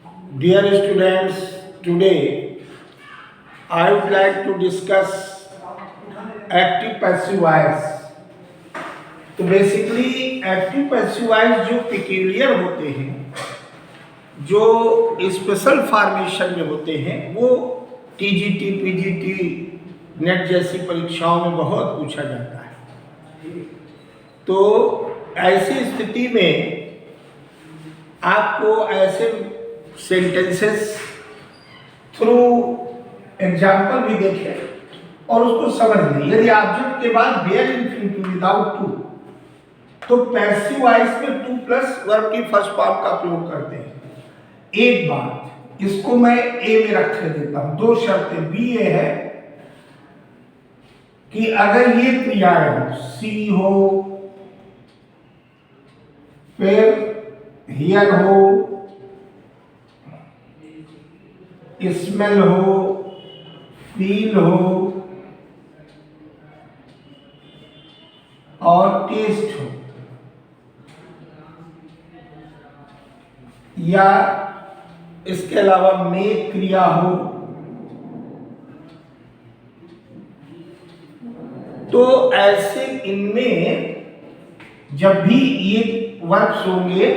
Dear students, today I would like to discuss active passive voice. तो basically active passive voice जो peculiar होते हैं, जो special formation में होते हैं, वो टीजीटी, पीजीटी, नेट जैसी परीक्षाओं में बहुत पूछा जाता है। तो ऐसी स्थिति में आपको ऐसे सेंटेंसेस थ्रू एग्जाम्पल भी देखें और उसको समझ लें। यदि ऑब्जेक्ट के बाद वेयर इन्फिनिटिव विदाउट टू, तो पैसिव वॉइस में टू प्लस वर्ब की फर्स्ट फॉर्म का प्रयोग करते हैं। एक बात, इसको मैं ए में रख देता हूं। दो शर्तें बी ए है कि अगर ये क्रियाएं हो, सी हो, फिर हियर हो, स्मेल हो, फील हो और टेस्ट हो, या इसके अलावा में क्रिया हो, तो ऐसे इनमें जब भी ये वर्ब्स होंगे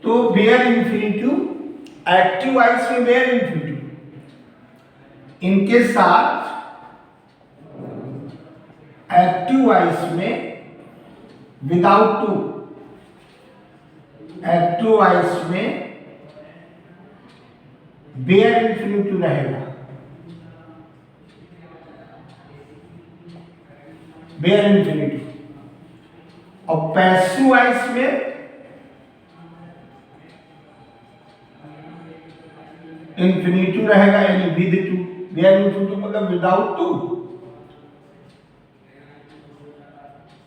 तो वेयर इन्फिनिटिव, एक्टिव वॉइस में वेयर इन्फिनिटिव, इनके साथ एक्टिव वॉइस में विदाउट टू, एक्टिव वॉइस में वेयर इन्फिनिटिव रहेगा, वेयर इन्फिनिटिव। और पैसिव वॉइस में इन्फिनिटिव रहेगा, यानी विद टू। वेयर इन्फिनिटिव मतलब विदाउट टू,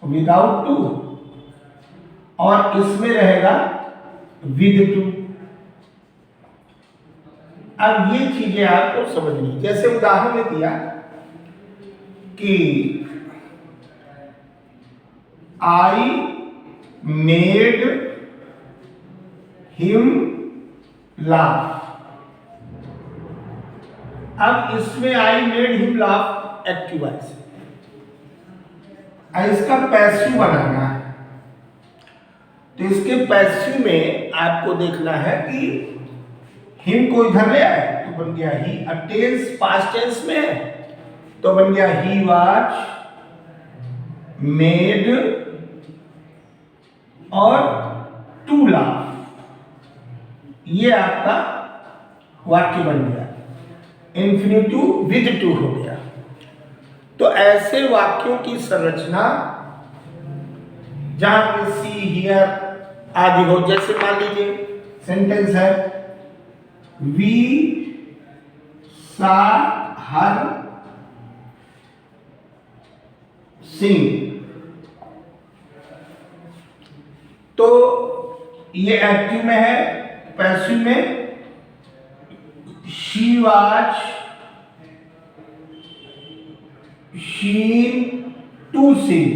विदाउट टू, और इसमें रहेगा विद टू। अब ये चीजें आपको समझनी, जैसे उदाहरण में दिया कि आई मेड हिम लाफ। अब इसमें I made him laugh active voice, इसका पैसिव बनाना है। तो इसके पैसिव में आपको देखना है कि हिम को इधर ले आए तो बन गया ही। अब टेंस पास्ट टेंस में है तो बन गया ही वाज मेड और टू लाफ। ये आपका वाक्य बन गया, इन्फिनिटिव विद टू हो गया। तो ऐसे वाक्यों की संरचना जहां पे सी, हियर आदि हो, जैसे मान लीजिए सेंटेंस है वी सा हर सिंग, तो ये एक्टिव में है। पैसिव में she was seen to sing,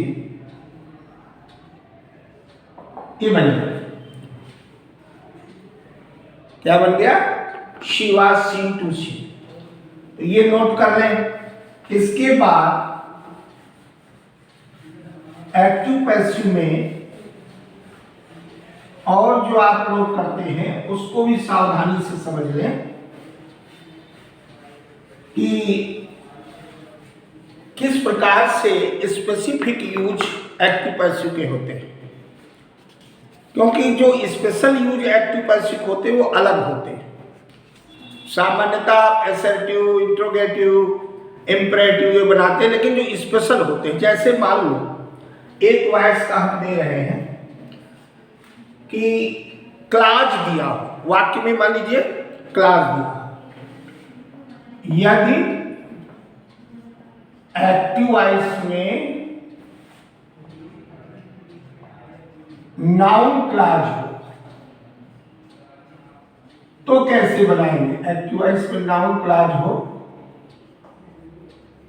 ये बन गया। क्या बन गया? She was seen to sing. तो ये नोट कर लें। इसके बाद एक्टिव पैसिव में और जो आप लोग करते हैं उसको भी सावधानी से समझ लें कि किस प्रकार से स्पेसिफिक यूज एक्टिव पैसिव के होते हैं। क्योंकि जो स्पेशल यूज एक्टिव पैसिव होते हैं वो अलग होते हैं। सामान्यतः असर्टिव, इंट्रोगेटिव, इंपरेटिव ये बनाते हैं, लेकिन जो स्पेशल होते हैं, जैसे मान लो एक वॉइस का हम दे रहे हैं कि क्लाज दिया हो, वाक्य में मान लीजिए क्लाज दिया, यदि एक्टिव वॉइस में नाउन क्लाज हो तो कैसे बनाएंगे? एक्टिव वॉइस में नाउन क्लाज हो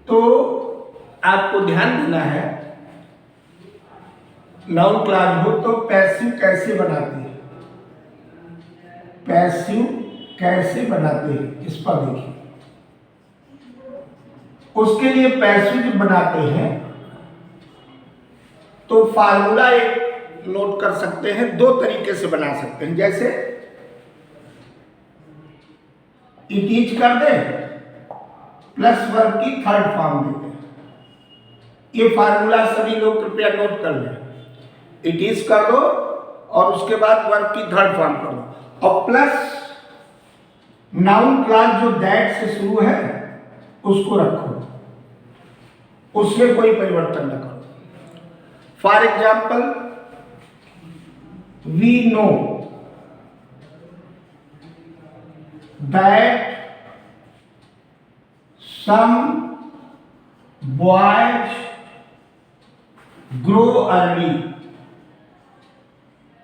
तो आपको ध्यान देना है, नाउन क्लाज हो तो पैसिव कैसे बनाती है? पैसिव कैसे बनाते हैं इस पर देखिए। उसके लिए पैसिव जब बनाते हैं तो फार्मूला एक नोट कर सकते हैं, दो तरीके से बना सकते हैं। जैसे इट इज कर दे प्लस वर्ब की थर्ड फॉर्म देते हैं। ये फार्मूला सभी लोग कृपया नोट कर लें। इट इज कर दो और उसके बाद वर्ब की थर्ड फॉर्म कर दो और प्लस नाउन क्लॉज जो दैट से शुरू है उसको रखो, उसमें कोई परिवर्तन न करो। For example, we know that some boys grow early,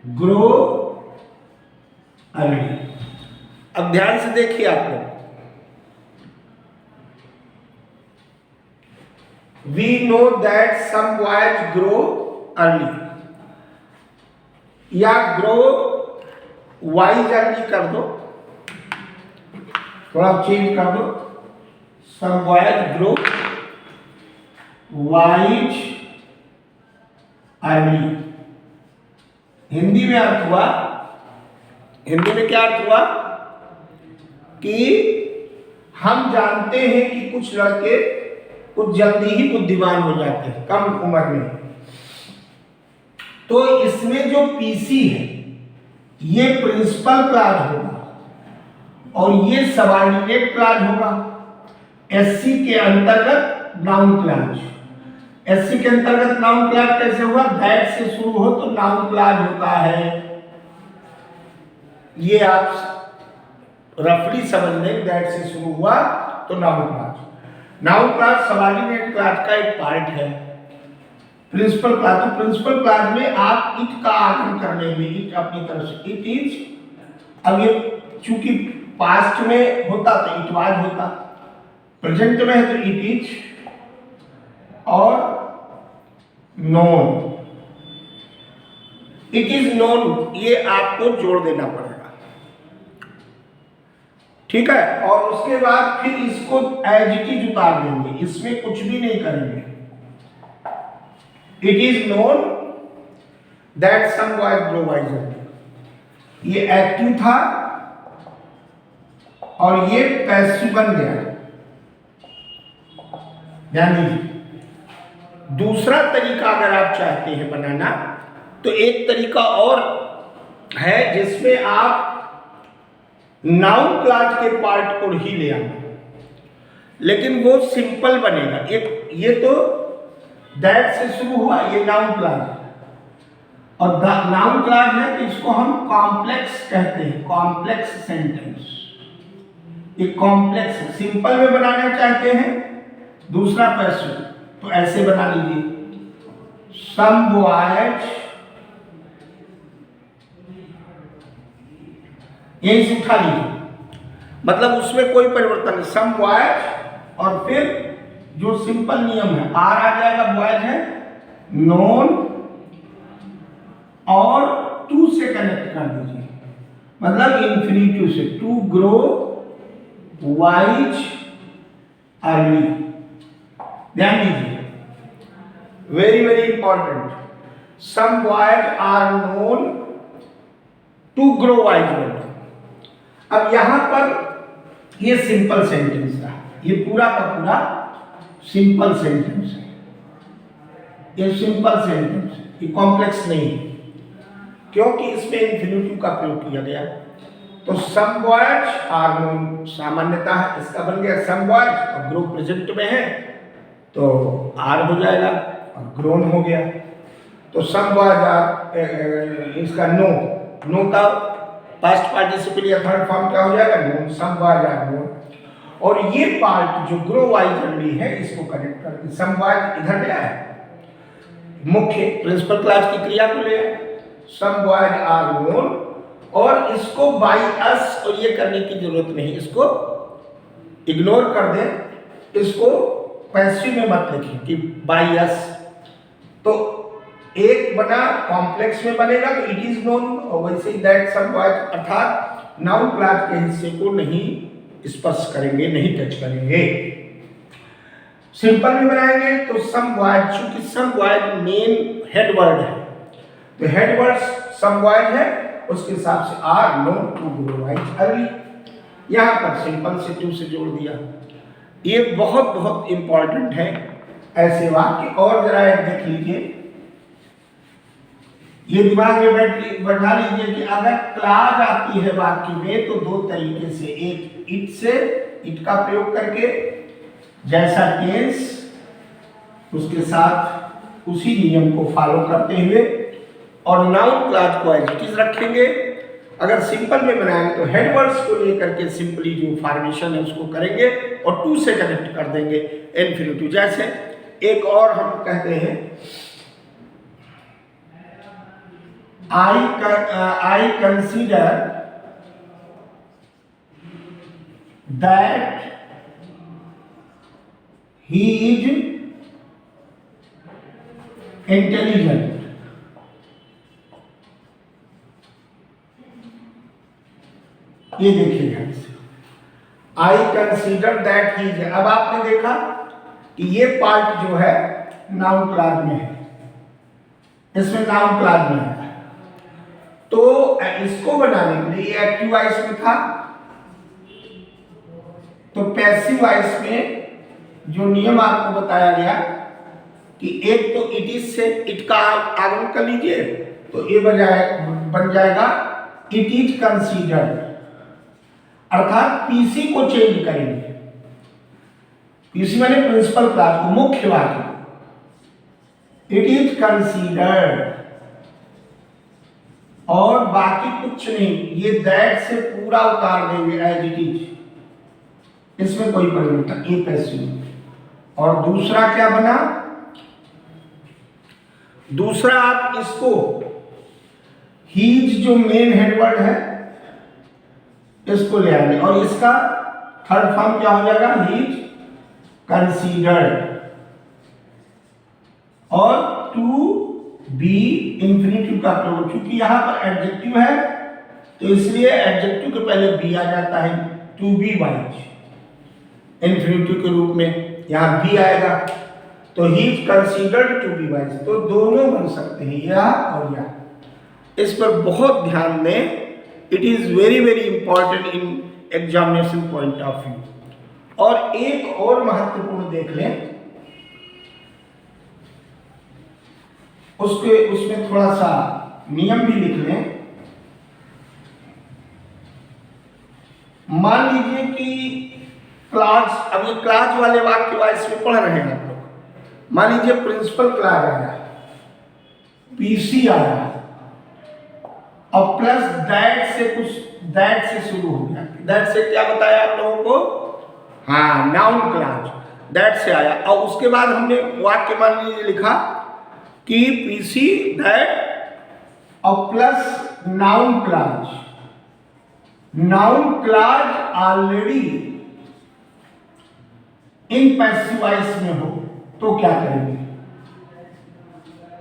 grow early. अब ध्यान से देखिए आप लोग, we know that some boys grow early, या grow wise early कर दो, थोड़ा चेंज कर दो। some boys grow wise early। Hindi में अर्थ हुआ, हिंदी में क्या अर्थ हुआ कि हम जानते हैं कि कुछ लड़के कुछ जल्दी ही बुद्धिमान हो जाते हैं कम उम्र में। तो इसमें जो पीसी है ये प्रिंसिपल क्लॉज होगा और ये सबऑर्डिनेट क्लॉज होगा। एससी के अंतर्गत नाउन क्लॉज, एससी के अंतर्गत नाउन क्लॉज कैसे हुआ? दैट से शुरू हो तो नाउन क्लॉज होता है। ये आप रफली समझ लें, दैट से शुरू हुआ तो noun clause. Noun clause subordinate clause का एक पार्ट है। प्रिंसिपल क्लॉज, तो प्रिंसिपल क्लॉज में आप इट का आगमन करने में इट अपनी तरफ से इट इज, अब ये चूंकि पास्ट में होता तो इट वाज होता, प्रेजेंट में है तो इट इज और नोन, इट इज नोन, ये आपको जोड़ देना पड़ेगा, ठीक है। और उसके बाद फिर इसको एज इट इज उतार देंगे, इसमें कुछ भी नहीं करेंगे। It is known that some boys grow wiser, ये एक्टिव था और ये पैसिव बन गया। ध्यान दीजिए। दूसरा तरीका अगर आप चाहते हैं बनाना तो एक तरीका और है जिसमें आप नाउन क्लॉज के पार्ट को ही ले आना, लेकिन वो सिंपल बनेगा। ये तो दैट से शुरू हुआ, ये नाउन क्लॉज और नाउन क्लॉज है तो इसको हम कॉम्प्लेक्स कहते हैं, कॉम्प्लेक्स सेंटेंस। ये कॉम्प्लेक्स, सिंपल में बनाना चाहते हैं दूसरा पैसिव तो ऐसे बना लीजिए, सम बॉयज, यही से उठा लीजिए, मतलब उसमें कोई परिवर्तन नहीं। सम बॉयज और फिर जो सिंपल नियम है आर आ जाएगा, बॉयज है नोन और टू से कनेक्ट कर दीजिए, मतलब इंफिनिटिव से, टू ग्रो वाइज अर्ली। ध्यान दीजिए, very very important. Some boys are known to grow wise early. अब यहां पर ये सिंपल सेंटेंस था, ये पूरा का पूरा सिंपल सेंटेंस है, ये सिंपल सेंटेंस है, ये कॉम्प्लेक्स नहीं है क्योंकि इसमें इंफिनिटिव का प्रयोग किया गया। तो सम बॉयज आर नोन सामान्यता है, इसका बन गया सम बॉयज और ग्रो प्रेजेंट में है तो आर हो जाएगा और ग्रोन हो गया। तो सम बॉयज आर, इसका नो का पास्ट पार्टिसिपल या थर्ड फॉर्म क्या हो जाएगा? Known. Some boys are known और ये पार्ट जो ग्रो वाइज अर्ली है इसको कनेक्ट करके सम बॉयज इधर ले आए, मुख्य प्रिंसिपल क्लॉज की क्रिया को ले आए, सम बॉयज आर नोन और इसको बाय अस, और ये करने की जरूरत नहीं, इसको इग्नोर कर दें, इसको पैसिव में मत लिखिए कि बाय अस। तो एक बना कॉम्प्लेक्स में बनेगा तो इट इज नोन और वैसे ही दैट सम बॉयज, अर्थात नाउन क्लॉज के हिस्से को नहीं स्पर्श करेंगे, नहीं टच करेंगे। सिंपल में बनाएंगे तो सम वॉइड, चूंकि सम वॉइड मेन हेड वर्ड है, तो हेड वर्ड सम वॉइड है, उसके हिसाब से are known to grow wise early. यहां पर सिंपल से टू से जोड़ दिया। ये बहुत बहुत इंपॉर्टेंट है ऐसे वाक्य। और जरा एक देख लीजिए, ये दिमाग में बैठा लीजिए कि अगर क्लॉज आती है वाक्य में तो दो तरीके से, एक इट से, इट का प्रयोग करके जैसा टेंस उसके साथ उसी नियम को फॉलो करते हुए, और नाउन क्लॉज को एज इट इज रखेंगे। अगर सिंपल में बनाएंगे तो हेड वर्ड्स को लेकर के सिंपली जो फॉर्मेशन है उसको करेंगे और टू से कनेक्ट कर देंगे इन्फिनिटिव। जैसे एक और हम कहते हैं, I consider that he is intelligent. ये देखिए ध्यान से, I consider that he is। अब आपने देखा कि ये पार्ट जो है नाउन क्लॉज में है, इसमें नाउन क्लॉज में है, तो इसको बनाने के लिए एक्टिव वॉइस में था, तो पैसिव वॉइस में जो नियम आपको बताया गया कि एक तो इट इज से इट का आगमन कर लीजिए, तो ये बन जाएगा इट इज कंसीडर्ड, अर्थात पीसी को चेंज करेंगे। पीसी माने प्रिंसिपल क्लॉज को, मुख्य वाक्य, इट इज कंसीडर्ड, और बाकी कुछ नहीं, ये दैट से पूरा उतार देंगे एज इट इज, इसमें कोई परिवर्तन, ये पैसिव। और दूसरा क्या बना, दूसरा आप इसको हीज जो मेन हेडवर्ड है इसको ले आएंगे, और इसका थर्ड फॉर्म क्या हो जाएगा, हीज कंसीडर्ड, और टू बी इंफिनिटिव का प्रयोग, क्योंकि यहां पर एडजेक्टिव है तो इसलिए एडजेक्टिव के पहले बी आ जाता है, टू बी वाइज, इंफिनिटिव के रूप में यहां बी आएगा, तो he is considered to be wise, तो दोनों बन सकते हैं, या और या। इस पर बहुत ध्यान दें, it is very very important in examination point of view. और एक और महत्वपूर्ण देख लें, उसमें थोड़ा सा नियम भी लिख लें। मान लीजिए कि क्लॉज, अब ये क्लॉज वाले वाक्य वाइस में पढ़ रहे हैं आप लोग। मान लीजिए प्रिंसिपल क्लॉज आया, पीसी आया, और प्लस दैट से कुछ, दैट से शुरू हो गया। दैट से क्या बताया आप लोगों को, हाँ नाउन क्लॉज, दैट से आया, और उसके बाद हमने वाक्य मान लीजिए लिखा कि पीसी दैट और plus noun clause. Noun clause already in passive voice में हो तो क्या करेंगे,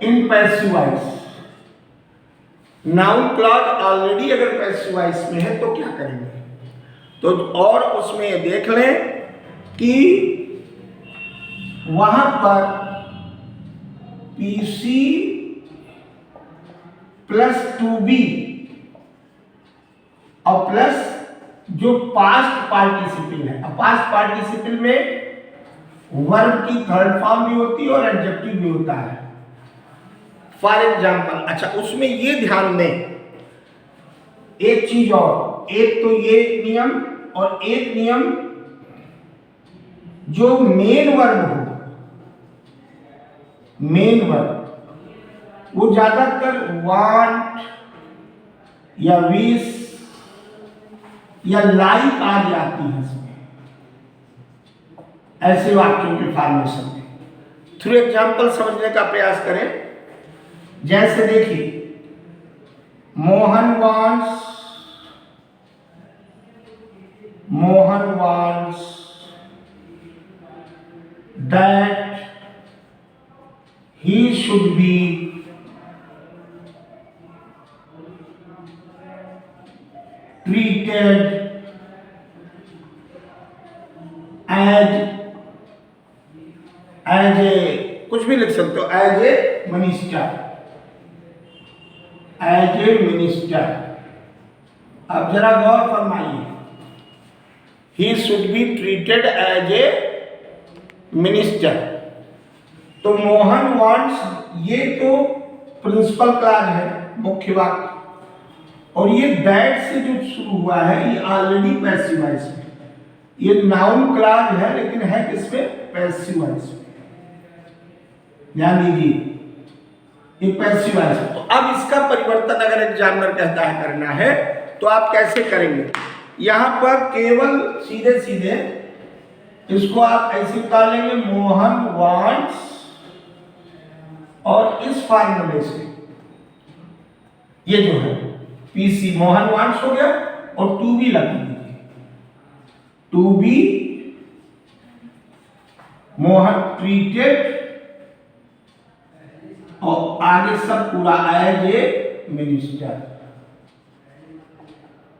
in passive voice, noun clause already अगर पैसिव वॉइस में है तो क्या करेंगे, तो और उसमें देख लें कि वहां पर पीसी प्लस टू बी और प्लस जो पास्ट पार्टिसिपल है। अब पास्ट पार्टिसिपल में वर्ब की थर्ड फॉर्म भी होती है और एडजेक्टिव भी होता है। फॉर एग्जाम्पल, अच्छा उसमें ये ध्यान दें एक चीज और, एक तो ये नियम और एक नियम, जो मेन वर्ब हो, मेन वर्ब वो ज्यादातर वांट या विश या लाइक आ जाती है इसमें, ऐसे वाक्यों के फॉर्मेशन में। थ्रू एग्जाम्पल समझने का प्रयास करें। जैसे देखिए, Mohan wants that he should be treated treated as a, कुछ भी लिख सकते हो, as a minister, as a minister. अब जरा गौर फरमाइए, he should be treated as a minister. तो मोहन वांट्स, ये तो प्रिंसिपल क्लॉज है, मुख्य वाक्य, और ये दैट से जो शुरू हुआ है ये ऑलरेडी पैसिव वॉइस में, ये नाउन क्लॉज है लेकिन है किसमें, पैसिव वॉइस में, ध्यान दीजिए, ये पैसिव वॉइस। तो अब इसका परिवर्तन अगर एग्जामिनर कहता है करना है तो आप कैसे करेंगे, यहां पर केवल सीधे सीधे इसको आप ऐसे उतार लेंगे, मोहन वांट्स, और इस फार्मूले से ये जो है पीसी मोहन वांट्स हो गया, और टू बी लगा दीजिए, टू बी मोहन ट्रीटेड, और आगे सब पूरा एज ए मिनिस्टर।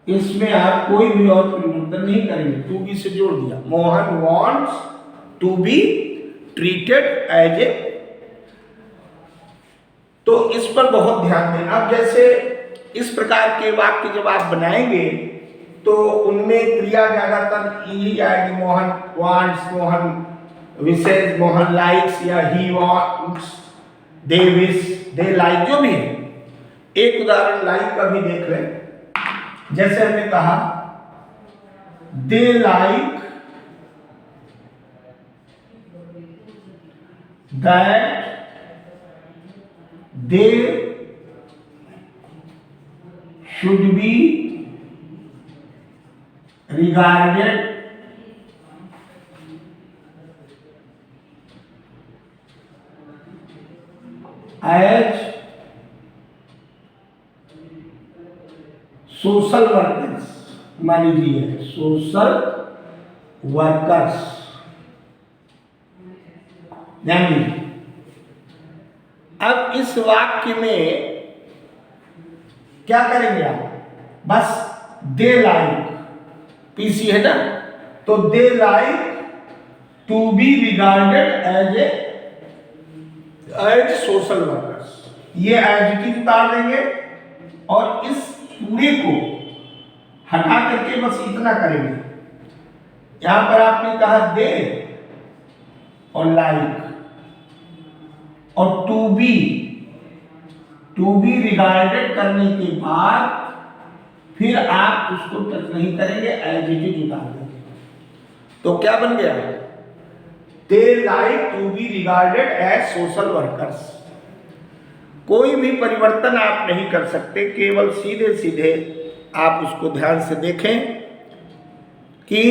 इसमें आप कोई भी और परिवर्तन नहीं करेंगे, टू बी से जोड़ दिया, Mohan wants to be treated as a. तो इस पर बहुत ध्यान दें। अब जैसे इस प्रकार के वाक्य जब आप बनाएंगे तो उनमें क्रिया ज्यादातर ई आएगी, मोहन वांट्स, मोहन विशेष, मोहन लाइक्स, या he wants, they wish, they like, जो भी है। एक उदाहरण लाइक का भी देख लें, जैसे हमने कहा दे like that they should be regarded as social workers, मान लीजिए सोशल वर्कर्स, ध्यान दीजिए। अब इस वाक्य में क्या करेंगे आप, बस दे लाइक, पीसी है ना, तो they like to be regarded as social workers, ये एडजेक्टिव उतार देंगे और इस पूरे को हटा करके बस इतना करेंगे। यहां पर आपने कहा दे और लाइक, और टू बी रिगार्डेड करने के बाद फिर आप उसको टच नहीं करेंगे, एडजेक्टिव उतार देंगे। तो क्या बन गया, they like to be regarded as social workers. कोई भी परिवर्तन आप नहीं कर सकते, केवल सीधे सीधे आप उसको ध्यान से देखें कि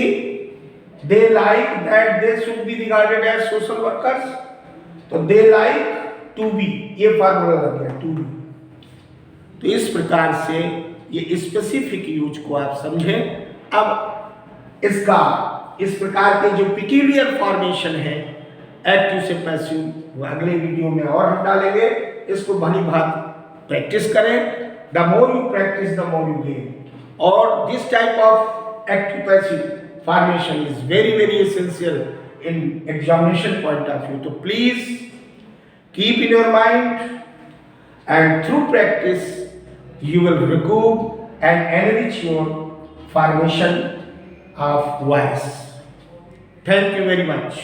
they like that they should be regarded as social workers, तो दे लाइक टू बी, ये फार्मूला लग गया, टू बी। तो इस प्रकार से ये स्पेसिफिक यूज को आप समझें। अब इसका इस प्रकार के जो पिक्यूलियर फॉर्मेशन है एक्टिव से पैसिव, वो अगले वीडियो में और हम डालेंगे। इसको भली भांति प्रैक्टिस करें, the more you practice the more you gain. और this type of active passive formation is very very essential in examination point of view. तो please keep in your mind, and through practice you will recoup and enrich your formation of voice. Thank you very much.